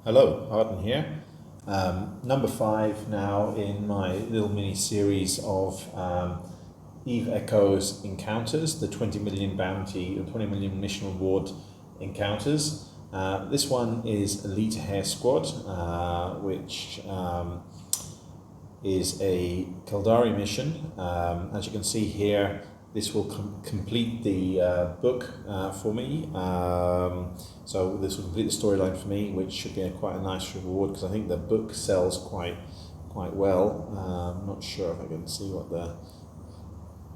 Hello, Arden here. Number 5 now in my little mini series of Eve Echo's encounters, the 20 million bounty, the 20 million mission reward encounters. This one is Elite Hare Squad, which is a Kaldari mission. As you can see here, this will complete the book for me. So this will complete the storyline for me, which should be quite a nice reward because I think the book sells quite well. I'm not sure if I can see what the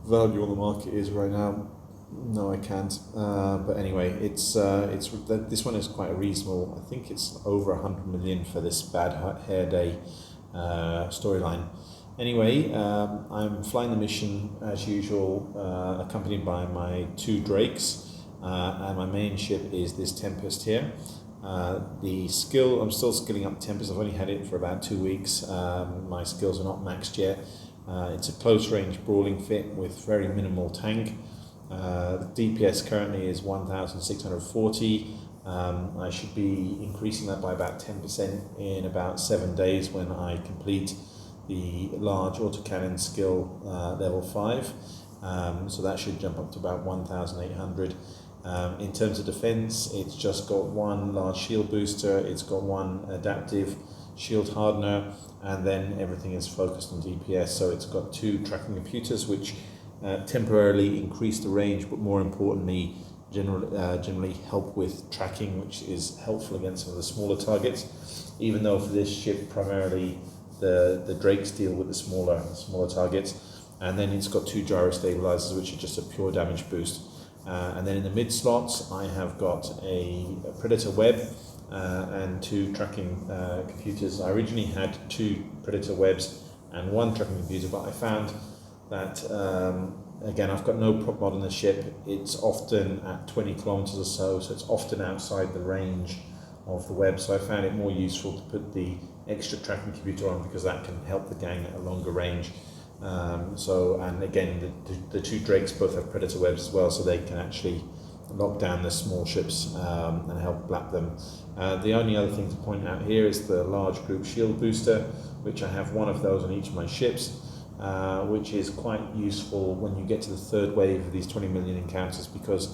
value on the market is right now. No, I can't. But anyway, it's this one is quite reasonable. I think it's over 100 million for this Bad Hair Day storyline. Anyway, I'm flying the mission as usual, accompanied by my 2 drakes, and my main ship is this Tempest here. The skill, I'm still skilling up Tempest. I've only had it for about 2 weeks. My skills are not maxed yet. It's a close range brawling fit with very minimal tank. The DPS currently is 1,640. I should be increasing that by about 10% in about 7 days when I complete the large autocannon skill level 5. So that should jump up to about 1,800. In terms of defense, it's just got 1 large shield booster, it's got 1 adaptive shield hardener, and then everything is focused on DPS. So it's got 2 tracking computers which temporarily increase the range, but more importantly generally help with tracking, which is helpful against some of the smaller targets, even though for this ship primarily the drakes deal with the smaller targets. And then it's got 2 gyro stabilizers, which are just a pure damage boost. And then in the mid slots, I have got a predator web and 2 tracking computers. I originally had 2 predator webs and 1 tracking computer, but I found that again, I've got no prop mod on the ship. It's often at 20 kilometers or so it's often outside the range of the web. So I found it more useful to put the extra tracking computer on because that can help the gang at a longer range. And again, the 2 drakes both have predator webs as well, so they can actually lock down the small ships and help blap them. The only other thing to point out here is the large group shield booster, which I have 1 of those on each of my ships, which is quite useful when you get to the 3rd wave of these 20 million encounters, because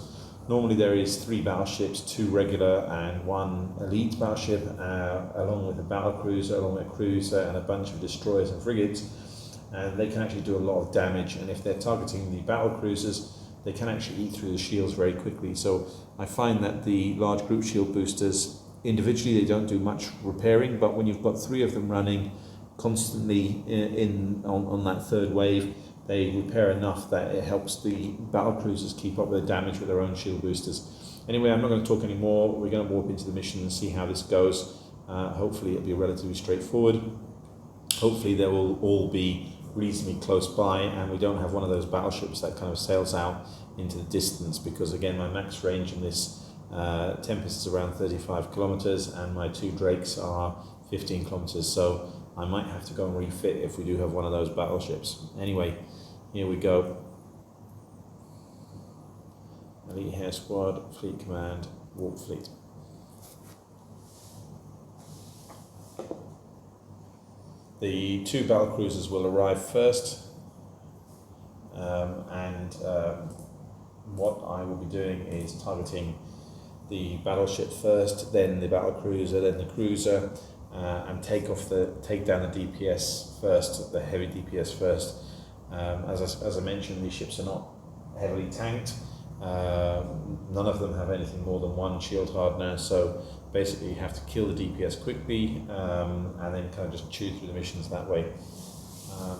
normally there is 3 battleships, 2 regular and 1 elite battleship, along with a battle cruiser, along with a cruiser and a bunch of destroyers and frigates, and they can actually do a lot of damage. And if they're targeting the battle cruisers, they can actually eat through the shields very quickly. So I find that the large group shield boosters, individually they don't do much repairing, but when you've got 3 of them running constantly on that 3rd wave, they repair enough that it helps the battle cruisers keep up with the damage with their own shield boosters. Anyway, I'm not going to talk anymore. We're going to warp into the mission and see how this goes. Hopefully it'll be relatively straightforward. Hopefully they will all be reasonably close by and we don't have one of those battleships that kind of sails out into the distance, because again, my max range in this Tempest is around 35 kilometers and my 2 drakes are 15 kilometers, so I might have to go and refit if we do have one of those battleships. Anyway, here we go. Elite Hare Squad, Fleet Command, Warp Fleet. The 2 battle cruisers will arrive first, what I will be doing is targeting the battleship first, then the battle cruiser, then the cruiser, and take down the DPS first, the heavy DPS first. As I mentioned, these ships are not heavily tanked. None of them have anything more than 1 shield hardener, so basically you have to kill the DPS quickly and then kind of just chew through the missions that way.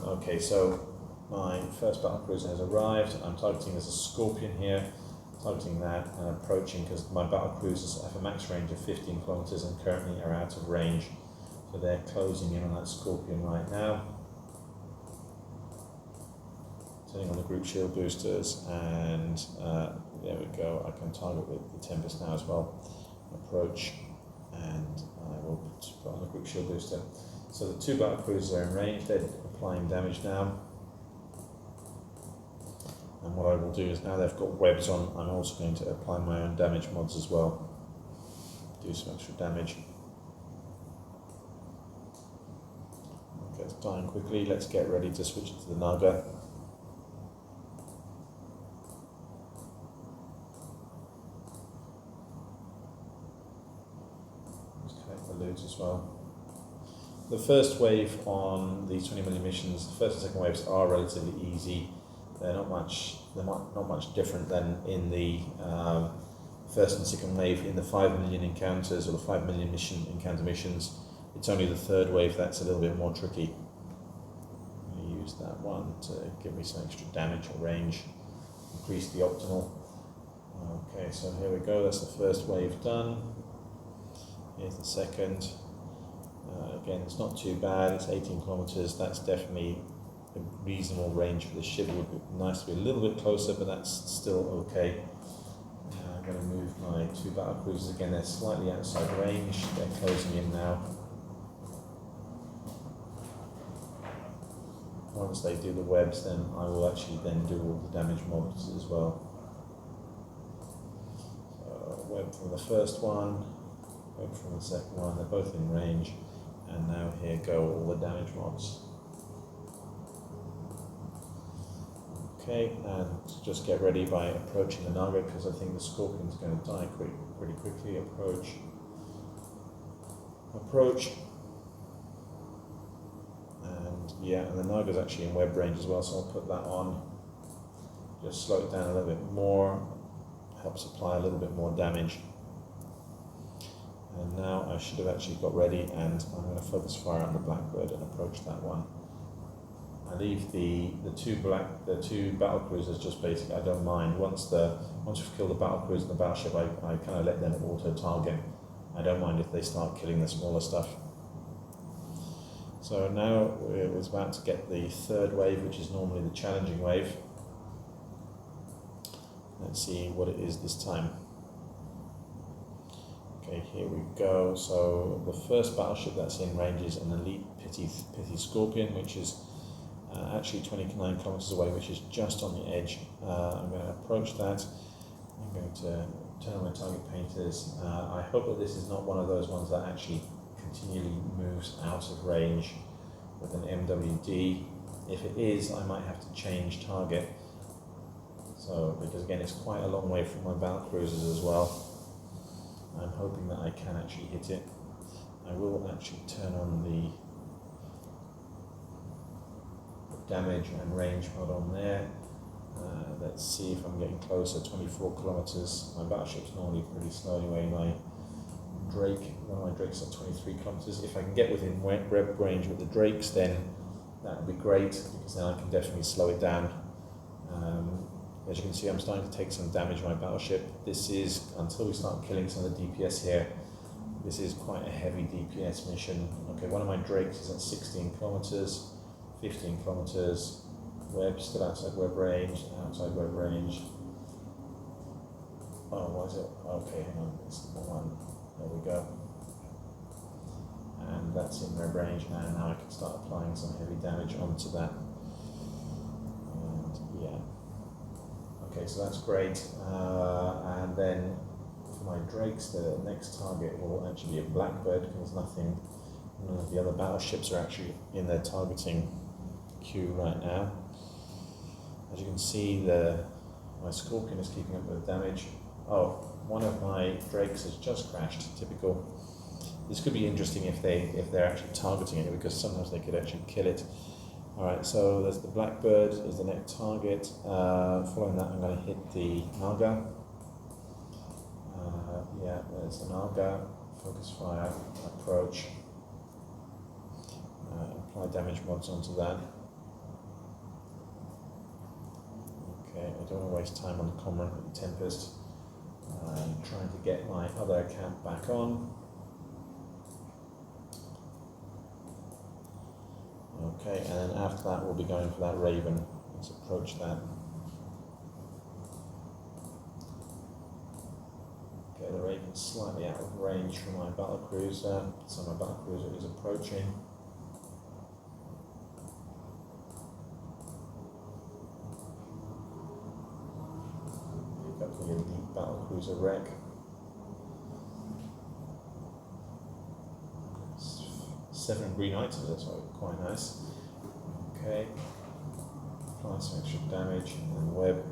Okay, so my first battle cruiser has arrived. I'm targeting as a Scorpion here, targeting that and approaching, because my battle cruisers have a max range of 15 kilometers and currently are out of range, so they're closing in on that Scorpion right now. Turning on the group shield boosters, and there we go. I can target with the Tempest now as well. Approach, and I will put on the group shield booster. So the 2 battle cruisers are in range. They're applying damage now. And what I will do is, now they've got webs on, I'm also going to apply my own damage mods as well. Do some extra damage. dying quickly. Let's get ready to switch to the Naga. Just collect the loot as well. The first wave on these 20 million missions, the first and second waves are relatively easy. They're not much different than in the first and second wave in the 5 million encounters or the 5 million encounter missions. It's only the third wave that's a little bit more tricky. I'm going to use that one to give me some extra damage or range, increase the optimal. Okay, so here we go, that's the first wave done. Here's the second. Again, it's not too bad, it's 18 kilometers, that's definitely a reasonable range for the ship. It would be nice to be a little bit closer, but that's still okay. I'm going to move my 2 battle cruisers again, they're slightly outside range, they're closing in now. Once they do the webs, then I will actually then do all the damage mobs as well. So web from the first one, web from the second one, they're both in range. And now here go all the damage mobs. Okay, and just get ready by approaching the Naga because I think the Scorpion's going to die pretty quickly. Approach. And yeah, and the Naga's actually in web range as well, so I'll put that on. Just slow it down a little bit more, help supply a little bit more damage. And now I should have actually got ready, and I'm going to focus fire on the Blackbird and approach that one. I leave the two battle cruisers just basically, I don't mind. Once we've killed the battle cruiser and the battleship, I kind of let them auto target. I don't mind if they start killing the smaller stuff. So now we're about to get the third wave, which is normally the challenging wave. Let's see what it is this time. Okay, here we go. So the first battleship that's in range is an Elite Pithy Scorpion, which is actually 29 kilometers away, which is just on the edge. I'm going to approach that. I'm going to turn on my target painters. I hope that this is not one of those ones that actually continually moves out of range with an MWD. If it is, I might have to change target. So, because again, it's quite a long way from my battle cruisers as well. I'm hoping that I can actually hit it. I will actually turn on the damage and range mode on there. Let's see if I'm getting closer. 24 kilometers. My battleship's normally pretty slow anyway. One of my Drakes at 23 kilometers. If I can get within web range with the Drakes, then that would be great, because then I can definitely slow it down. As you can see, I'm starting to take some damage on my battleship. This is, until we start killing some of the DPS here, this is quite a heavy DPS mission. Okay, one of my Drakes is at 16 kilometers, 15 kilometers, web still outside web range, Oh, why is it? Okay, hang on, it's the one. There we go. And that's in web range now. Now I can start applying some heavy damage onto that. And yeah. Okay, so that's great. And then for my Drakes, the next target will actually be a Blackbird, because none of the other battleships are actually in their targeting queue right now. As you can see, my Scorpion is keeping up with the damage. Oh, one of my Drakes has just crashed. Typical. This could be interesting if they're actually targeting it, because sometimes they could actually kill it. Alright, so there's the Blackbird is the next target. Following that, I'm going to hit the Naga. Yeah, there's the Naga. Focus fire, approach. Apply damage mods onto that. Okay, I don't want to waste time on the Cormorant with the Tempest. I'm trying to get my other account back on. Okay, and then after that we'll be going for that Raven. Let's approach that. Okay, the Raven's slightly out of range from my battlecruiser, so my battlecruiser is approaching. Pick up the Elite battlecruiser wreck. 7 green items, that's quite nice. Okay, apply some extra damage and web.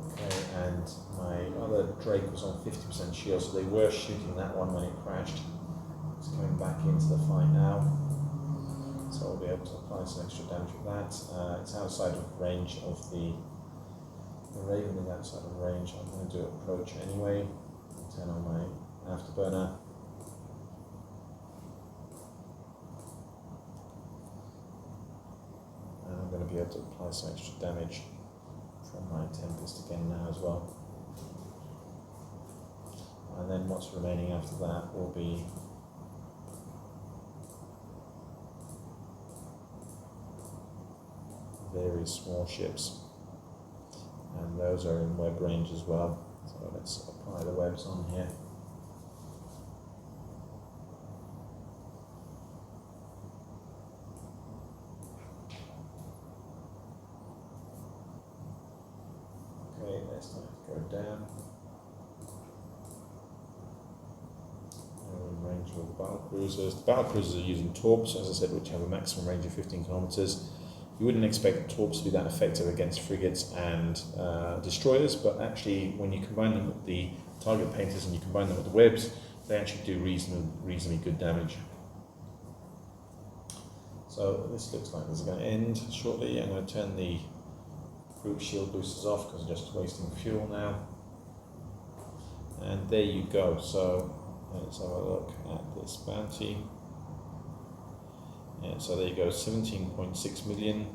Okay, and my other Drake was on 50% shield, so they were shooting that one when it crashed. It's coming back into the fight now, so I'll be able to apply some extra damage with that. It's outside of range of the Raven is outside of range. I'm going to do approach anyway. Turn on my afterburner. And I'm going to be able to apply some extra damage from my Tempest again now as well. And then what's remaining after that will be various small ships, and those are in web range as well. So let's apply the webs on here. Okay, let's time to go down. We're in range with the battle cruisers. The battle cruisers are using torps, as I said, which have a maximum range of 15 kilometers. You wouldn't expect torps to be that effective against frigates and destroyers, but actually when you combine them with the target painters and you combine them with the webs, they actually do reasonably good damage. So this looks like this is going to end shortly. I'm going to turn the group shield boosters off because I'm just wasting fuel now. And there you go. So let's have a look at this bounty. Yeah, so there you go, 17.6 million.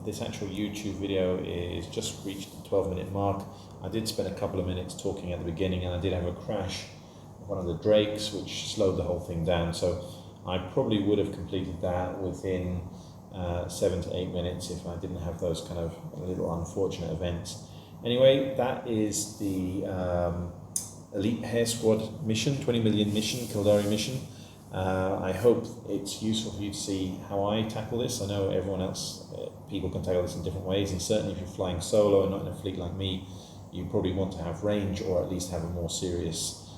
This actual YouTube video is just reached the 12-minute mark. I did spend a couple of minutes talking at the beginning, and I did have a crash of one of the Drakes, which slowed the whole thing down. So I probably would have completed that within 7 to 8 minutes if I didn't have those kind of little unfortunate events. Anyway, that is the Elite Hare Squad mission, 20 million mission, Kildari mission. I hope it's useful for you to see how I tackle this. I know everyone else, people can tackle this in different ways, and certainly if you're flying solo and not in a fleet like me, you probably want to have range, or at least have a more serious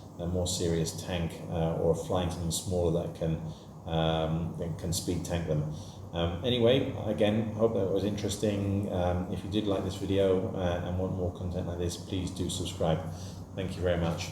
tank, or flying something smaller that can speed tank them. Anyway, again, hope that was interesting. If you did like this video and want more content like this, please do subscribe. Thank you very much.